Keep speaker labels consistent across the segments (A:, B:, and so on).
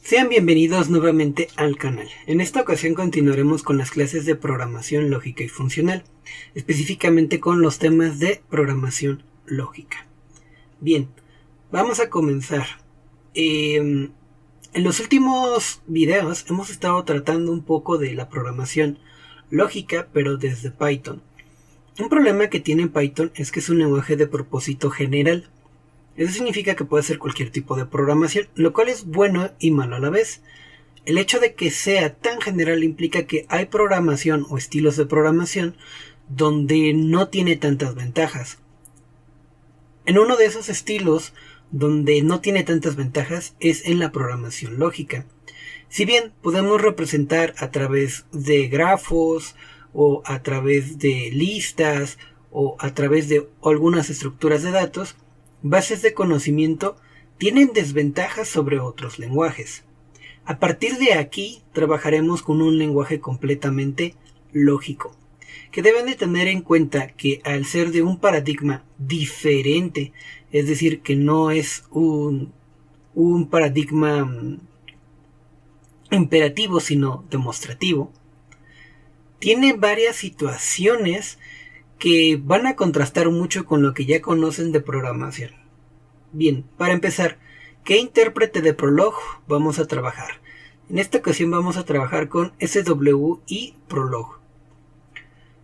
A: Sean bienvenidos nuevamente al canal. En esta ocasión continuaremos con las clases de programación lógica y funcional, específicamente con los temas de programación lógica. Bien, vamos a comenzar. En los últimos videos hemos estado tratando un poco de la programación lógica, pero desde Python. Un problema que tiene Python es que es un lenguaje de propósito general. Eso significa que puede ser cualquier tipo de programación, lo cual es bueno y malo a la vez. El hecho de que sea tan general implica que hay programación o estilos de programación donde no tiene tantas ventajas. En uno de esos estilos donde no tiene tantas ventajas es en la programación lógica. Si bien podemos representar a través de grafos o a través de listas o a través de algunas estructuras de datos, bases de conocimiento tienen desventajas sobre otros lenguajes. A partir de aquí trabajaremos con un lenguaje completamente lógico, que deben de tener en cuenta que al ser de un paradigma diferente, es decir, que no es un paradigma imperativo, sino demostrativo, tiene varias situaciones que van a contrastar mucho con lo que ya conocen de programación. Bien, para empezar, ¿qué intérprete de Prolog vamos a trabajar? En esta ocasión vamos a trabajar con SWI Prolog.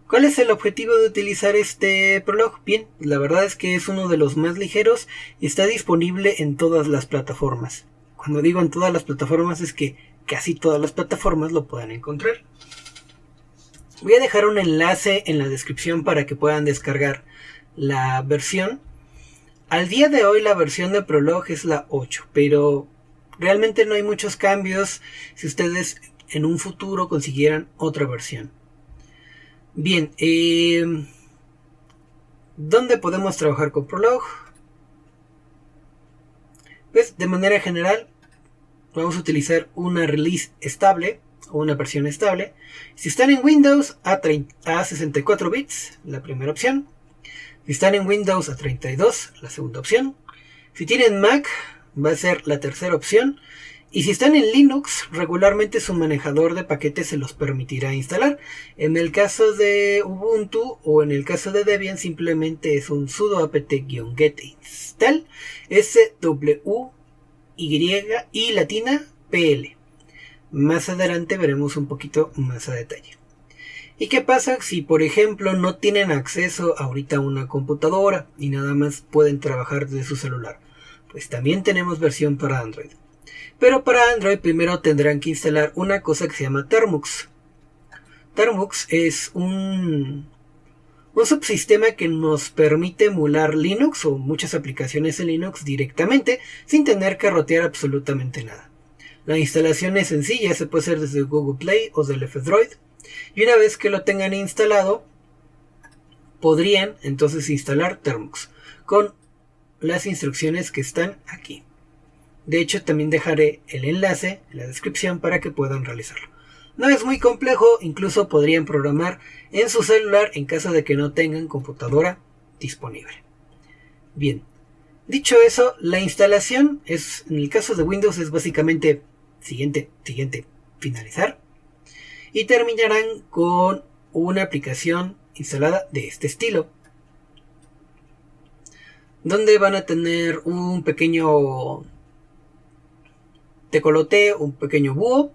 A: ¿Cuál es el objetivo de utilizar este Prolog? Bien, la verdad es que es uno de los más ligeros y está disponible en todas las plataformas. Cuando digo en todas las plataformas es que casi todas las plataformas lo puedan encontrar. Voy a dejar un enlace en la descripción para que puedan descargar la versión. Al día de hoy la versión de Prolog es la 8, pero realmente no hay muchos cambios si ustedes en un futuro consiguieran otra versión. Bien, ¿dónde podemos trabajar con Prolog? Pues de manera general vamos a utilizar una release estable o una versión estable. Si están en Windows a 64 bits, la primera opción. Si están en Windows a 32, la segunda opción. Si tienen Mac, va a ser la tercera opción. Y si están en Linux, regularmente su manejador de paquetes se los permitirá instalar. En el caso de Ubuntu o en el caso de Debian, simplemente es un sudo apt-get install SWY y latina PL. Más adelante veremos un poquito más a detalle. ¿Y qué pasa si, por ejemplo, no tienen acceso ahorita a una computadora y nada más pueden trabajar desde su celular? Pues también tenemos versión para Android. Pero para Android primero tendrán que instalar una cosa que se llama Termux. Termux es un subsistema que nos permite emular Linux o muchas aplicaciones en Linux directamente sin tener que rotear absolutamente nada. La instalación es sencilla, se puede hacer desde Google Play o del F-Droid. Y una vez que lo tengan instalado, podrían entonces instalar Termux con las instrucciones que están aquí. De hecho, también dejaré el enlace en la descripción para que puedan realizarlo. No es muy complejo, incluso podrían programar en su celular en caso de que no tengan computadora disponible. Bien, dicho eso, la instalación es, en el caso de Windows, es básicamente siguiente, finalizar. Y terminarán con una aplicación instalada de este estilo, donde van a tener un pequeño tecolote, un pequeño búho,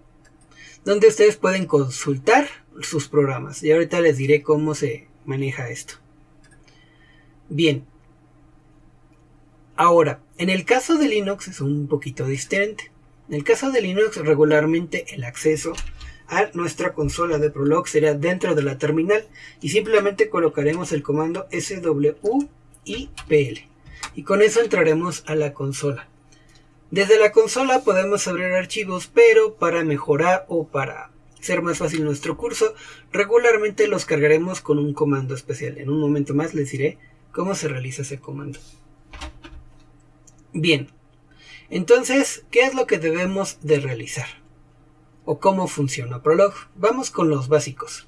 A: donde ustedes pueden consultar sus programas. Y ahorita les diré cómo se maneja esto. Bien. Ahora, en el caso de Linux es un poquito diferente. En el caso de Linux, regularmente el acceso a nuestra consola de Prolog será dentro de la terminal y simplemente colocaremos el comando SWIPL y con eso entraremos a la consola. Desde la consola podemos abrir archivos, pero para mejorar o para hacer más fácil nuestro curso, regularmente los cargaremos con un comando especial. En un momento más les diré cómo se realiza ese comando. Bien, entonces, ¿qué es lo que debemos de realizar? ¿O cómo funciona Prolog? Vamos con los básicos.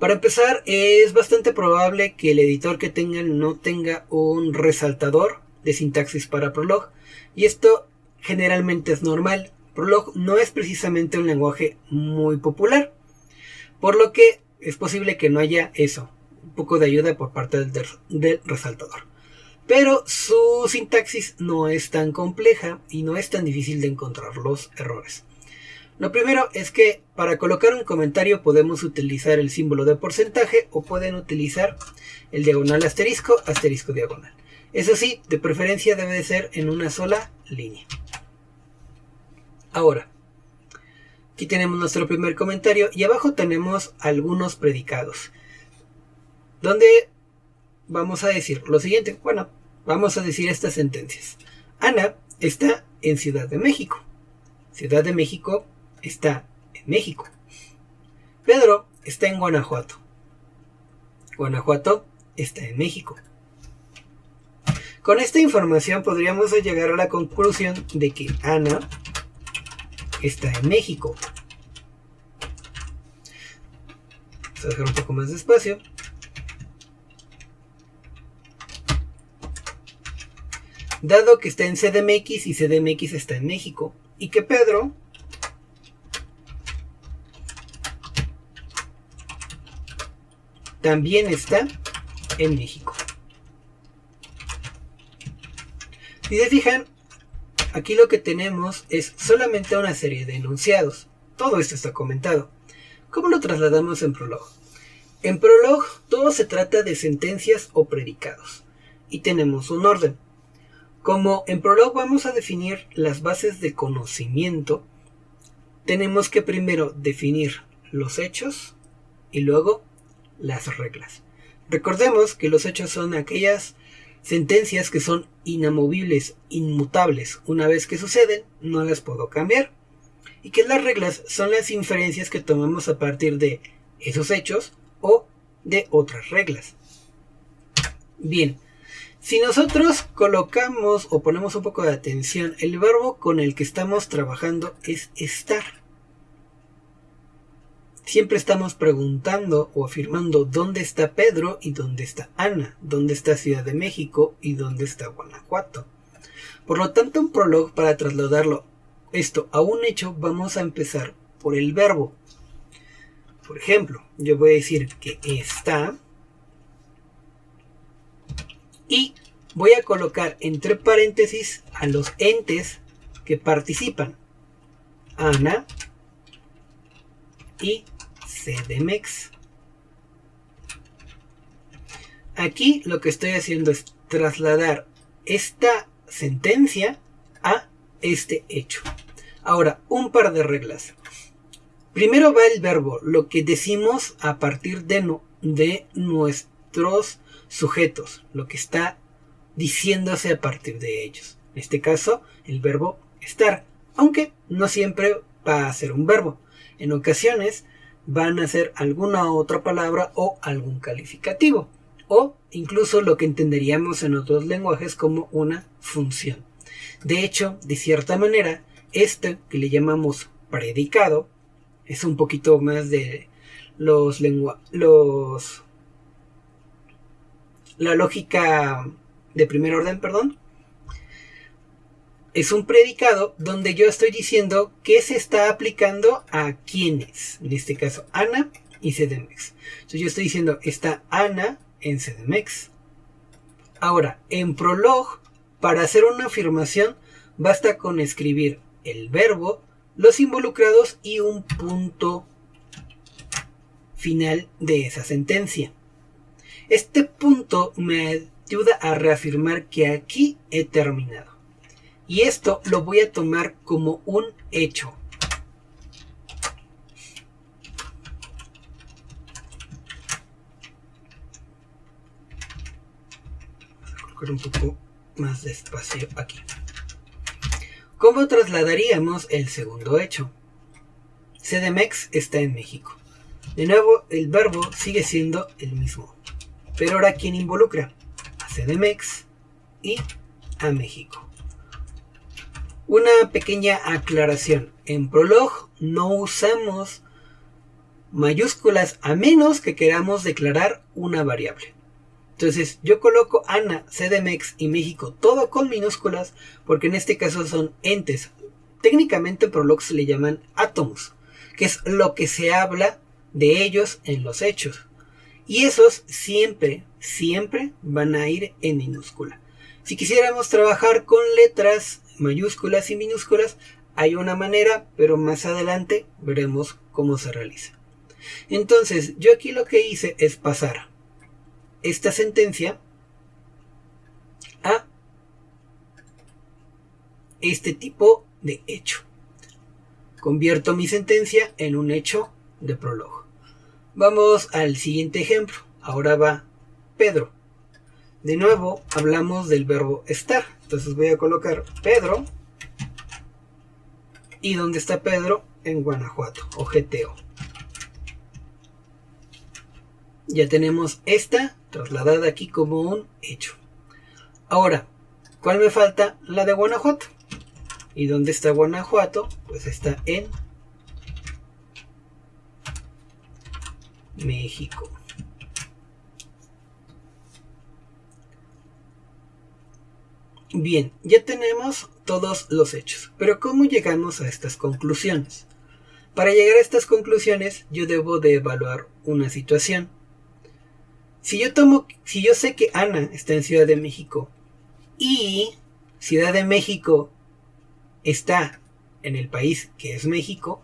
A: Para empezar, es bastante probable que el editor que tengan no tenga un resaltador de sintaxis para Prolog, y esto generalmente es normal. Prolog no es precisamente un lenguaje muy popular, por lo que es posible que no haya eso, un poco de ayuda por parte del resaltador. Pero su sintaxis no es tan compleja y no es tan difícil de encontrar los errores. Lo primero es que para colocar un comentario podemos utilizar el símbolo de porcentaje o pueden utilizar el diagonal asterisco, asterisco diagonal. Eso sí, de preferencia debe de ser en una sola línea. Ahora, aquí tenemos nuestro primer comentario y abajo tenemos algunos predicados, donde vamos a decir lo siguiente. Bueno, vamos a decir estas sentencias. Ana está en Ciudad de México. Ciudad de México está en México. Pedro está en Guanajuato. Guanajuato está en México. Con esta información podríamos llegar a la conclusión de que Ana está en México. Vamos a dejar un poco más despacio. Dado que está en CDMX y CDMX está en México, y que Pedro también está en México. Si se fijan, aquí lo que tenemos es solamente una serie de enunciados. Todo esto está comentado. ¿Cómo lo trasladamos en Prolog? En Prolog todo se trata de sentencias o predicados. Y tenemos un orden. Como en Prolog vamos a definir las bases de conocimiento, tenemos que primero definir los hechos y luego las reglas. Recordemos que los hechos son aquellas sentencias que son inamovibles, inmutables. Una vez que suceden, no las puedo cambiar. Y que las reglas son las inferencias que tomamos a partir de esos hechos o de otras reglas. Bien, si nosotros colocamos o ponemos un poco de atención, el verbo con el que estamos trabajando es estar. Siempre estamos preguntando o afirmando dónde está Pedro y dónde está Ana, dónde está Ciudad de México y dónde está Guanajuato. Por lo tanto, en Prolog, para trasladarlo esto a un hecho, vamos a empezar por el verbo. Por ejemplo, yo voy a decir que está y voy a colocar entre paréntesis a los entes que participan. Ana y CDMX. Aquí lo que estoy haciendo es trasladar esta sentencia a este hecho. Ahora, un par de reglas. Primero va el verbo, lo que decimos a partir de nuestros sujetos, lo que está diciéndose a partir de ellos. En este caso, el verbo estar, aunque no siempre va a ser un verbo. En ocasiones van a ser alguna otra palabra o algún calificativo, o incluso lo que entenderíamos en otros lenguajes como una función. De hecho, de cierta manera, este que le llamamos predicado es un poquito más de la lógica de primer orden, perdón. Es un predicado donde yo estoy diciendo que se está aplicando a quiénes. En este caso, Ana y CDMX. Entonces yo estoy diciendo, está Ana en CDMX. Ahora, en Prolog, para hacer una afirmación, basta con escribir el verbo, los involucrados y un punto final de esa sentencia. Este punto me ayuda a reafirmar que aquí he terminado. Y esto lo voy a tomar como un hecho. Vamos a colocar un poco más despacio aquí. ¿Cómo trasladaríamos el segundo hecho? CDMX está en México. De nuevo, el verbo sigue siendo el mismo. Pero ahora, ¿quién involucra? A CDMX y a México. Una pequeña aclaración. En Prolog no usamos mayúsculas a menos que queramos declarar una variable. Entonces yo coloco ANA, CDMX y México todo con minúsculas porque en este caso son entes. Técnicamente Prolog se le llaman átomos, que es lo que se habla de ellos en los hechos. Y esos siempre van a ir en minúscula. Si quisiéramos trabajar con letras mayúsculas y minúsculas, hay una manera, pero más adelante veremos cómo se realiza. Entonces, yo aquí lo que hice es pasar esta sentencia a este tipo de hecho. Convierto mi sentencia en un hecho de Prolog. Vamos al siguiente ejemplo. Ahora va Pedro. De nuevo hablamos del verbo estar. Entonces voy a colocar Pedro. ¿Y dónde está Pedro? En Guanajuato o GTO. Ya tenemos esta trasladada aquí como un hecho. Ahora, ¿cuál me falta? La de Guanajuato. ¿Y dónde está Guanajuato? Pues está en México. Bien, ya tenemos todos los hechos, pero ¿cómo llegamos a estas conclusiones? Para llegar a estas conclusiones yo debo de evaluar una situación. Si yo sé que Ana está en Ciudad de México y Ciudad de México está en el país que es México,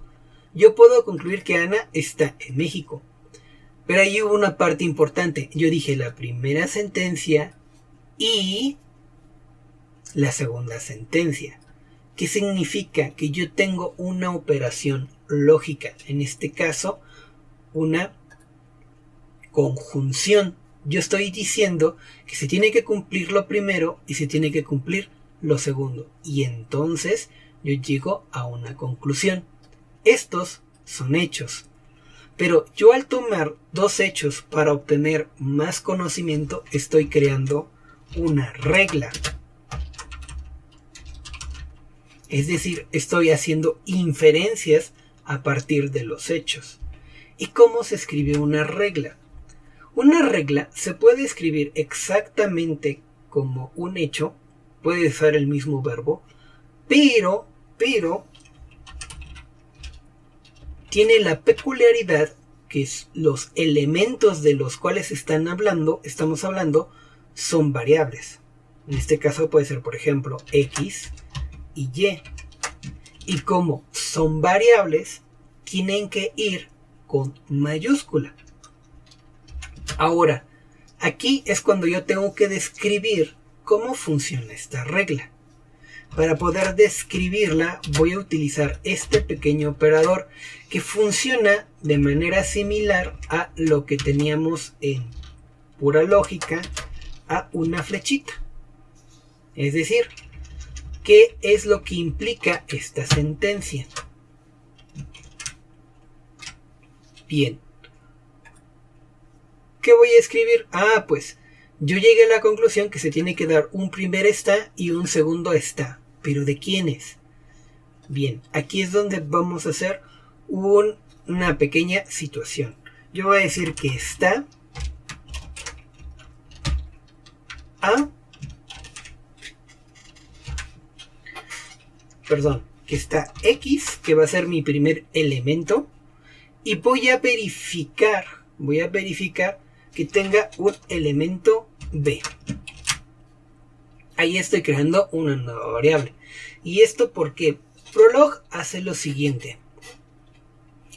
A: yo puedo concluir que Ana está en México. Pero ahí hubo una parte importante. Yo dije la primera sentencia y la segunda sentencia. ¿Qué significa? Que yo tengo una operación lógica. En este caso, una conjunción. Yo estoy diciendo que se tiene que cumplir lo primero y se tiene que cumplir lo segundo. Y entonces yo llego a una conclusión. Estos son hechos. Pero yo al tomar dos hechos para obtener más conocimiento, estoy creando una regla. Es decir, estoy haciendo inferencias a partir de los hechos. ¿Y cómo se escribe una regla? Una regla se puede escribir exactamente como un hecho, puede usar el mismo verbo, pero tiene la peculiaridad que los elementos de los cuales estamos hablando son variables. En este caso puede ser, por ejemplo, X y Y. Y como son variables, tienen que ir con mayúscula. Ahora, aquí es cuando yo tengo que describir cómo funciona esta regla. Para poder describirla voy a utilizar este pequeño operador que funciona de manera similar a lo que teníamos en pura lógica, a una flechita. Es decir, ¿qué es lo que implica esta sentencia? Bien. ¿Qué voy a escribir? Pues yo llegué a la conclusión que se tiene que dar un primer está y un segundo está. ¿Pero de quiénes? Bien, aquí es donde vamos a hacer una pequeña situación. Yo voy a decir que está que está X, que va a ser mi primer elemento, y voy a verificar que tenga un elemento B. Ahí estoy creando una nueva variable. ¿Y esto porque Prolog hace lo siguiente.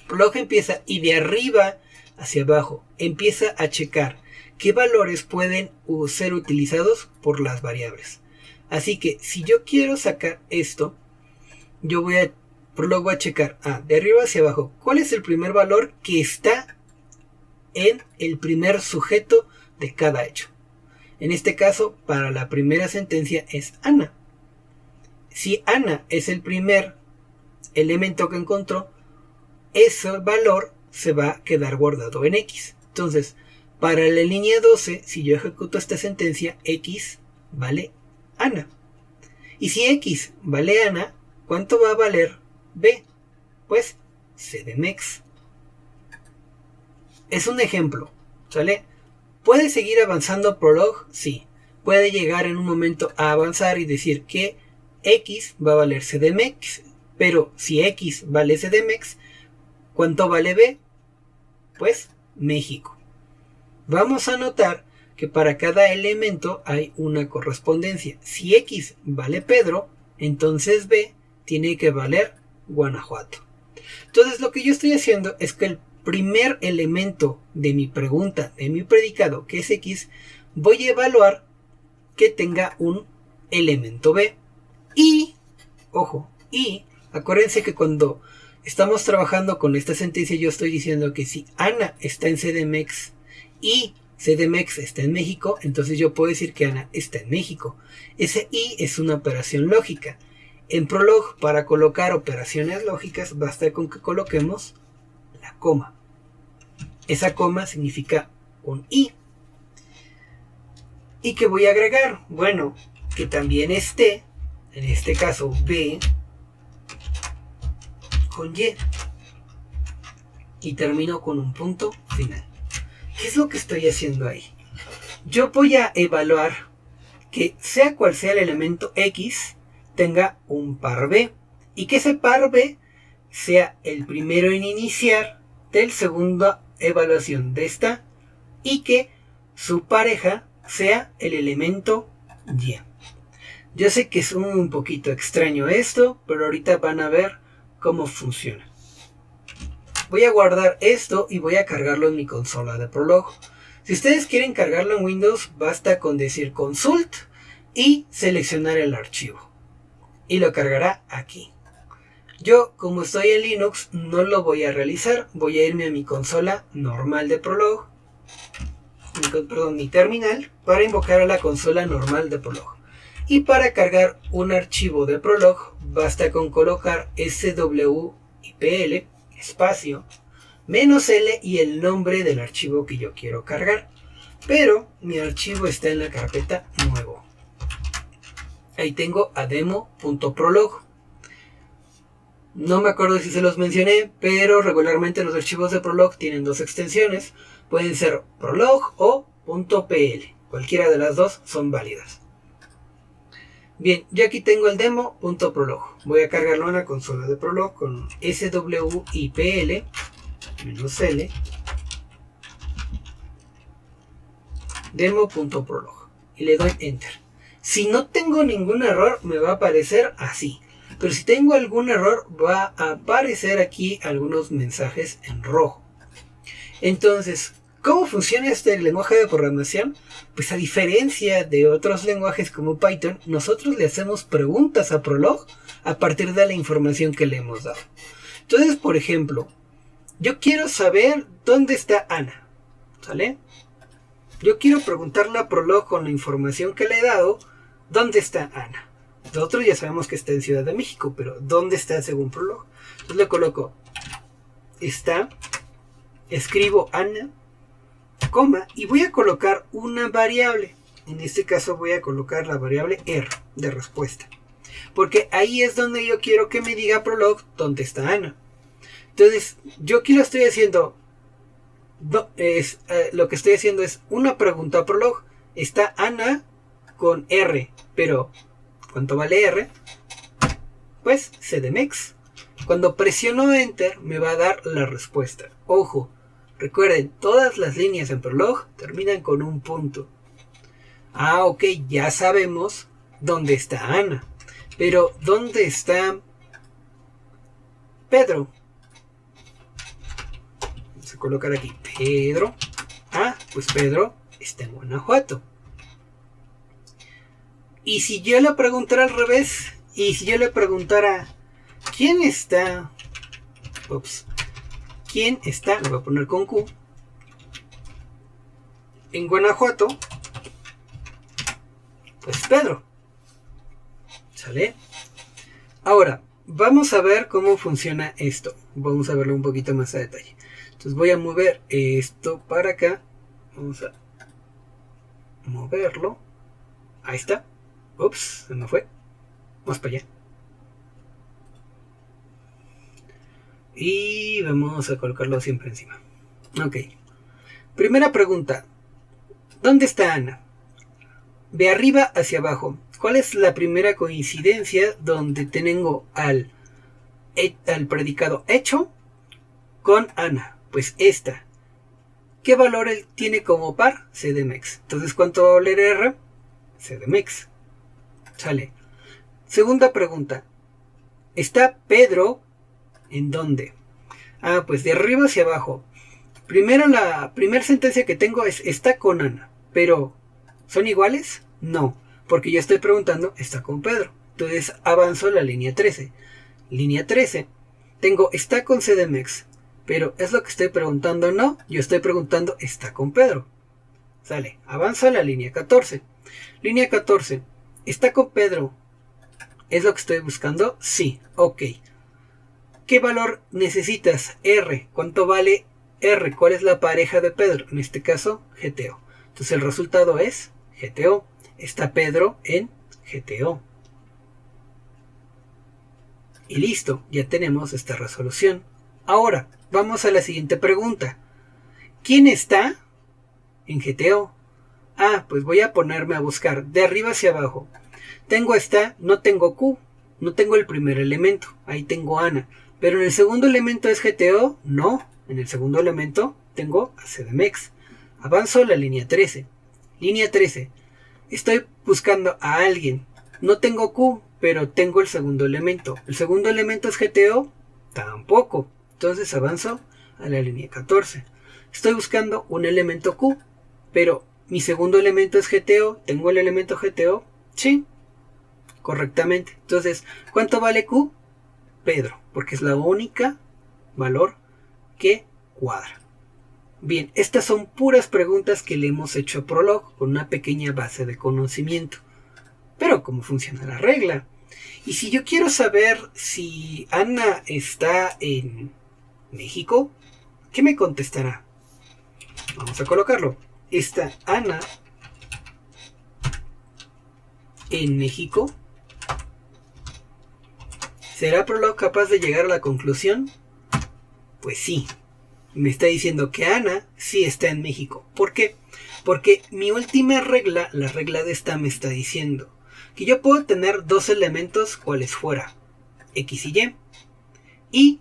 A: Prolog empieza y de arriba hacia abajo empieza a checar qué valores pueden ser utilizados por las variables. Así que si yo quiero sacar esto, Prolog va a checar de arriba hacia abajo cuál es el primer valor que está en el primer sujeto de cada hecho. En este caso, para la primera sentencia es Ana. Si Ana es el primer elemento que encontró, ese valor se va a quedar guardado en X. Entonces, para la línea 12, si yo ejecuto esta sentencia, X vale Ana. Y si X vale Ana, ¿cuánto va a valer B? Pues CDMX. Es un ejemplo, ¿sale? ¿Puede seguir avanzando Prolog? Sí. Puede llegar en un momento a avanzar y decir que X va a valer CDMX. Pero si X vale CDMX, ¿cuánto vale B? Pues México. Vamos a notar que para cada elemento hay una correspondencia. Si X vale Pedro, entonces B tiene que valer Guanajuato. Entonces lo que yo estoy haciendo es que el primer elemento de mi pregunta, de mi predicado, que es X, voy a evaluar que tenga un elemento B. Y, ojo, y acuérdense que cuando estamos trabajando con esta sentencia yo estoy diciendo que si Ana está en CDMX y CDMX está en México, entonces yo puedo decir que Ana está en México. Ese y es una operación lógica. En Prolog, para colocar operaciones lógicas, basta con que coloquemos la coma. Esa coma significa un y. ¿Y qué voy a agregar? Bueno, que también esté, en este caso B, con Y. Y termino con un punto final. ¿Qué es lo que estoy haciendo ahí? Yo voy a evaluar que sea cual sea el elemento X, tenga un par B. Y que ese par B sea el primero en iniciar del segunda evaluación de esta. Y que su pareja sea el elemento Y. Yo sé que es un poquito extraño esto, pero ahorita van a ver cómo funciona. Voy a guardar esto y voy a cargarlo en mi consola de Prolog. Si ustedes quieren cargarlo en Windows, basta con decir consult y seleccionar el archivo. Y lo cargará aquí. Yo, como estoy en Linux, no lo voy a realizar. Voy a irme a mi consola normal de Prolog. Mi terminal, para invocar a la consola normal de Prolog. Y para cargar un archivo de Prolog, basta con colocar swipl espacio -L y el nombre del archivo que yo quiero cargar. Pero mi archivo está en la carpeta nuevo. Ahí tengo a demo.prolog. No me acuerdo si se los mencioné, pero regularmente los archivos de Prolog tienen dos extensiones. Pueden ser Prolog o .pl. Cualquiera de las dos son válidas. Bien, yo aquí tengo el demo.prolog. Voy a cargarlo en la consola de Prolog con swipl -L demo.prolog y le doy enter. Si no tengo ningún error me va a aparecer así, pero si tengo algún error va a aparecer aquí algunos mensajes en rojo. Entonces, ¿cómo funciona este lenguaje de programación? Pues a diferencia de otros lenguajes como Python, nosotros le hacemos preguntas a Prolog a partir de la información que le hemos dado. Entonces, por ejemplo, yo quiero saber dónde está Ana, ¿sale? Yo quiero preguntarle a Prolog con la información que le he dado, ¿dónde está Ana? Nosotros ya sabemos que está en Ciudad de México, pero ¿dónde está según Prolog? Entonces le coloco, está, escribo Ana, coma, y voy a colocar una variable. En este caso voy a colocar la variable R de respuesta. Porque ahí es donde yo quiero que me diga Prolog dónde está Ana. Entonces, yo aquí lo estoy haciendo. Lo que estoy haciendo es una pregunta a Prolog. Está Ana con R, pero ¿cuánto vale R? Pues CDMX. Cuando presiono Enter me va a dar la respuesta. Ojo, recuerden, todas las líneas en Prolog terminan con un punto. Ah, ok, ya sabemos dónde está Ana. Pero ¿dónde está Pedro? Vamos a colocar aquí Pedro. Ah, pues Pedro está en Guanajuato. Y si yo le preguntara al revés, y si yo le preguntara ¿quién está? ¿Quién está? Lo voy a poner con Q. En Guanajuato. Pues Pedro. ¿Sale? Ahora, vamos a ver cómo funciona esto. Vamos a verlo un poquito más a detalle. Entonces voy a mover esto para acá. Vamos a moverlo. Ahí está. Ups, se me fue. Vamos para allá. Y vamos a colocarlo siempre encima. Ok. Primera pregunta. ¿Dónde está Ana? De arriba hacia abajo. ¿Cuál es la primera coincidencia donde tengo al predicado hecho con Ana? Pues esta. ¿Qué valor él tiene como par? CDMX. Entonces, ¿cuánto va a valer R? CDMX. Sale. Segunda pregunta. ¿Está Pedro en dónde? Ah, pues de arriba hacia abajo. Primero, la primera sentencia que tengo es está con Ana. Pero, ¿son iguales? No, porque yo estoy preguntando está con Pedro. Entonces avanzo la línea 13. Línea 13. Tengo está con CDMX. Pero ¿es lo que estoy preguntando? No, yo estoy preguntando está con Pedro. Sale, avanzo a la línea 14. Línea 14. ¿Está con Pedro? ¿Es lo que estoy buscando? Sí, ok. ¿Qué valor necesitas? R. ¿Cuánto vale R? ¿Cuál es la pareja de Pedro? En este caso, GTO. Entonces el resultado es GTO. Está Pedro en GTO. Y listo, ya tenemos esta resolución. Ahora, vamos a la siguiente pregunta. ¿Quién está en GTO? Ah, pues voy a ponerme a buscar de arriba hacia abajo. Tengo está, no tengo Q, no tengo el primer elemento. Ahí tengo Ana. Pero en el segundo elemento es GTO, no. En el segundo elemento tengo a CDMX. Avanzo a la línea 13. Línea 13. Estoy buscando a alguien. No tengo Q, pero tengo el segundo elemento. ¿El segundo elemento es GTO? Tampoco. Entonces avanzo a la línea 14. Estoy buscando un elemento Q, pero mi segundo elemento es GTO. ¿Tengo el elemento GTO? Sí, correctamente. Entonces, ¿cuánto vale Q? Pedro, porque es la única valor que cuadra. Bien, estas son puras preguntas que le hemos hecho a Prolog con una pequeña base de conocimiento. Pero, ¿cómo funciona la regla? Y si yo quiero saber si Ana está en México, ¿qué me contestará? Vamos a colocarlo. ¿Está Ana en México? ¿Será Prolog capaz de llegar a la conclusión? Pues sí. Me está diciendo que Ana sí está en México. ¿Por qué? Porque mi última regla, la regla de esta, me está diciendo que yo puedo tener dos elementos cuales fuera, X y Y, y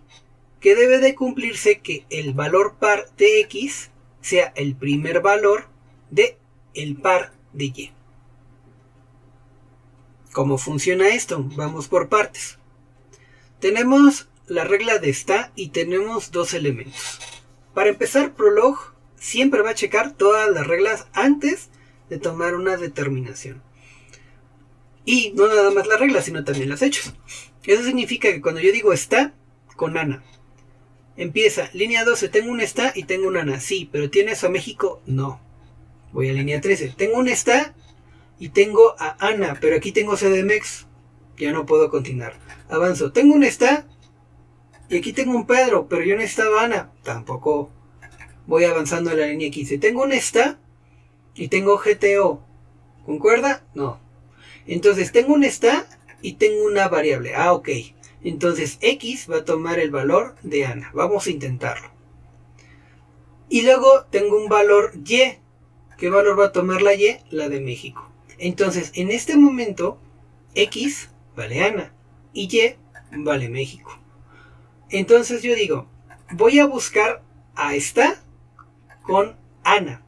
A: que debe de cumplirse que el valor par de X sea el primer valor de el par de Y. ¿Cómo funciona esto? Vamos por partes. Tenemos la regla de está y tenemos dos elementos. Para empezar, Prolog siempre va a checar todas las reglas antes de tomar una determinación. Y no nada más las reglas, sino también los hechos. Eso significa que cuando yo digo está con Ana, empieza línea 12, tengo un está y tengo un Ana. Sí, pero ¿tienes a México? No. Voy a línea 13. Tengo un está y tengo a Ana, pero aquí tengo CDMX. Ya no puedo continuar. Avanzo. Tengo un está y aquí tengo un Pedro, pero yo necesitaba a Ana. Tampoco. Voy avanzando en la línea 15. Tengo un está y tengo GTO. ¿Concuerda? No. Entonces tengo un está y tengo una variable. Ah, ok. Entonces X va a tomar el valor de Ana. Vamos a intentarlo. Y luego tengo un valor Y. ¿Qué valor va a tomar la Y? La de México. Entonces en este momento X vale Ana y Y vale México. Entonces yo digo, voy a buscar a está con Ana.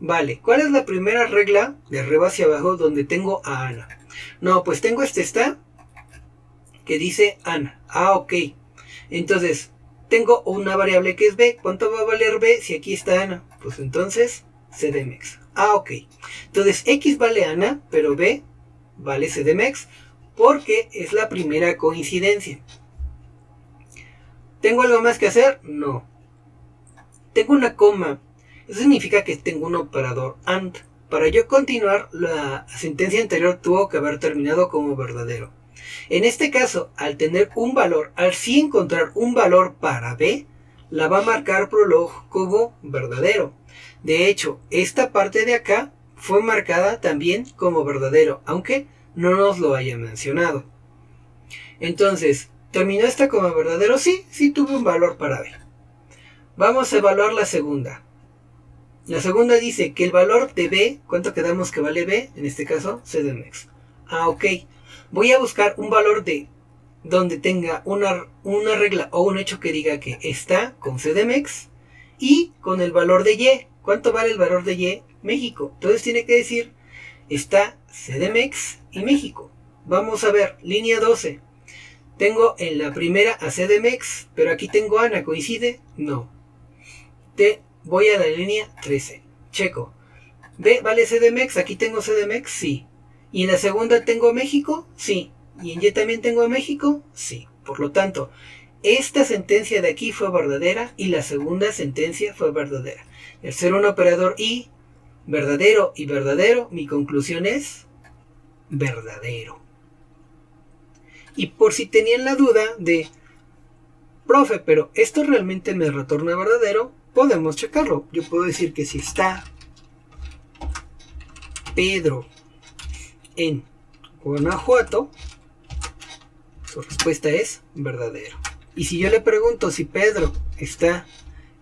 A: Vale, ¿cuál es la primera regla de arriba hacia abajo donde tengo a Ana? No, pues tengo este está que dice Ana. Ah, ok. Entonces, tengo una variable que es B. ¿Cuánto va a valer B si aquí está Ana? Pues entonces, CDMX. Ah, ok. Entonces, X vale Ana, pero B vale CDMX porque es la primera coincidencia. ¿Tengo algo más que hacer? No. Tengo una coma. Eso significa que tengo un operador AND. Para yo continuar, la sentencia anterior tuvo que haber terminado como verdadero. En este caso, al tener un valor, al sí encontrar un valor para B, la va a marcar Prolog como verdadero. De hecho, esta parte de acá fue marcada también como verdadero, aunque no nos lo haya mencionado. Entonces, ¿terminó esta como verdadero? Sí, sí tuve un valor para B. Vamos a evaluar la segunda. La segunda dice que el valor de B, ¿cuánto quedamos que vale B? En este caso, CDMX. Ok. Voy a buscar un valor de donde tenga una regla o un hecho que diga que está con CDMX y con el valor de Y. ¿Cuánto vale el valor de Y? México. Entonces tiene que decir, está CDMX y México. Vamos a ver, línea 12. Tengo en la primera a CDMX, pero aquí tengo Ana, ¿coincide? No. Voy a la línea 13. Checo. B vale CDMX, aquí tengo CDMX, sí. ¿Y en la segunda tengo México? Sí. ¿Y en Y también tengo México? Sí. Por lo tanto, esta sentencia de aquí fue verdadera y la segunda sentencia fue verdadera. El ser un operador y verdadero y verdadero, mi conclusión es verdadero. Y por si tenían la duda de, profe, pero ¿esto realmente me retorna verdadero? Podemos checarlo. Yo puedo decir que si está Pedro en Guanajuato, su respuesta es verdadero. Y si yo le pregunto si Pedro está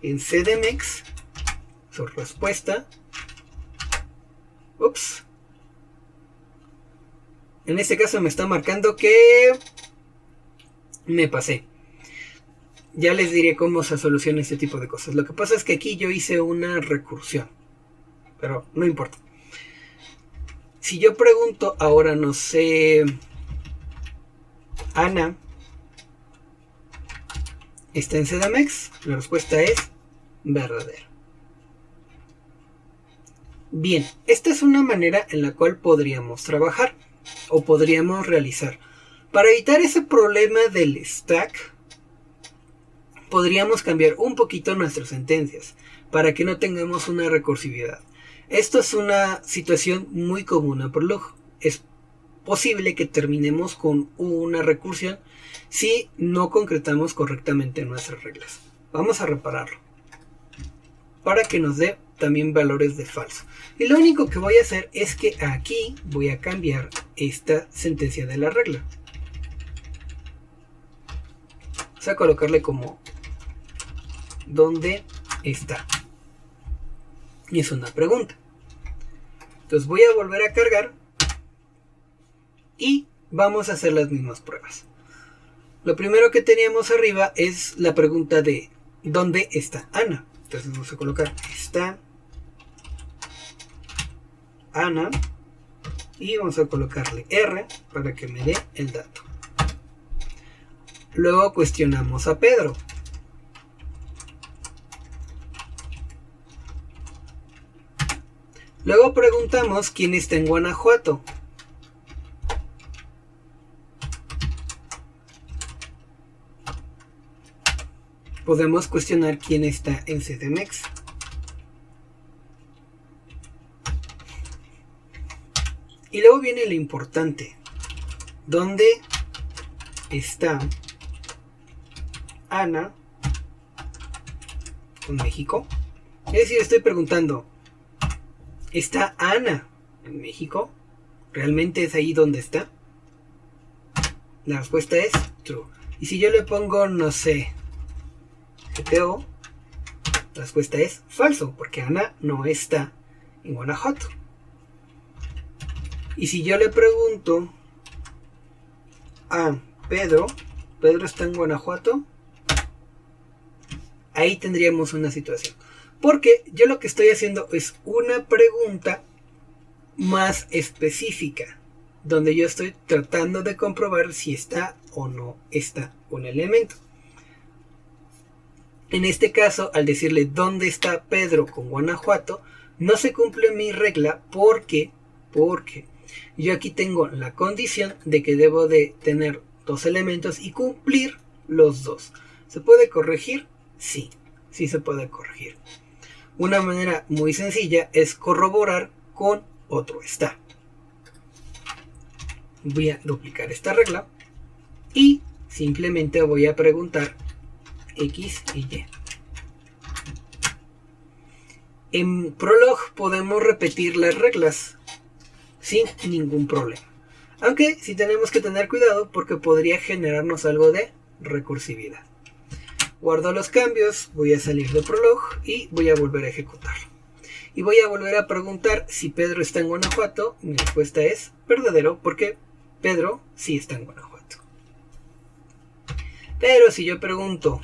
A: en CDMX, su respuesta, en este caso me está marcando que me pasé. Ya les diré cómo se soluciona este tipo de cosas. Lo que pasa es que aquí yo hice una recursión, pero no importa. Si yo pregunto ahora, no sé, Ana ¿está en CDMX? La respuesta es verdadera. Bien, esta es una manera en la cual podríamos trabajar o podríamos realizar. Para evitar ese problema del stack, podríamos cambiar un poquito nuestras sentencias para que no tengamos una recursividad. Esto es una situación muy común a Prolog. Es posible que terminemos con una recursión si no concretamos correctamente nuestras reglas. Vamos a repararlo para que nos dé también valores de falso. Y lo único que voy a hacer es que aquí voy a cambiar esta sentencia de la regla. Vamos a colocarle como ¿dónde está? Y es una pregunta. Entonces voy a volver a cargar y vamos a hacer las mismas pruebas. Lo primero que teníamos arriba es la pregunta de ¿dónde está Ana? Entonces vamos a colocar está Ana y vamos a colocarle R para que me dé el dato. Luego cuestionamos a Pedro. Luego preguntamos quién está en Guanajuato. Podemos cuestionar quién está en CDMX. Y luego viene lo importante. ¿Dónde está Ana con México? Es decir, estoy preguntando, ¿está Ana en México? ¿Realmente es ahí donde está? La respuesta es true. Y si yo le pongo, no sé, GTO, la respuesta es falso, porque Ana no está en Guanajuato. Y si yo le pregunto a Pedro, ¿Pedro está en Guanajuato? Ahí tendríamos una situación. Porque yo lo que estoy haciendo es una pregunta más específica, donde yo estoy tratando de comprobar si está o no está un elemento. En este caso, al decirle ¿dónde está Pedro con Guanajuato? No se cumple mi regla porque yo aquí tengo la condición de que debo de tener dos elementos y cumplir los dos. ¿Se puede corregir? Sí, sí se puede corregir. Una manera muy sencilla es corroborar con otro está. Voy a duplicar esta regla y simplemente voy a preguntar X y Y. En Prolog podemos repetir las reglas sin ningún problema. Aunque sí tenemos que tener cuidado porque podría generarnos algo de recursividad. Guardo los cambios, voy a salir de Prolog y voy a volver a ejecutarlo. Y voy a volver a preguntar si Pedro está en Guanajuato. Mi respuesta es verdadero porque Pedro sí está en Guanajuato. Pero si yo pregunto,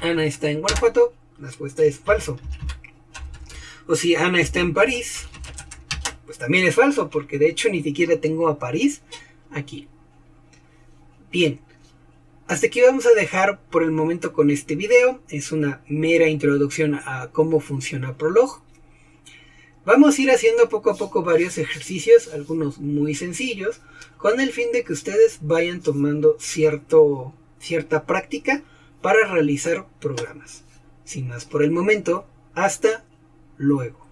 A: ¿Ana está en Guanajuato? La respuesta es falso. O si Ana está en París, pues también es falso, porque de hecho ni siquiera tengo a París aquí. Bien, hasta aquí vamos a dejar por el momento con este video. Es una mera introducción a cómo funciona Prolog. Vamos a ir haciendo poco a poco varios ejercicios, algunos muy sencillos, con el fin de que ustedes vayan tomando cierta práctica para realizar programas. Sin más por el momento, hasta luego.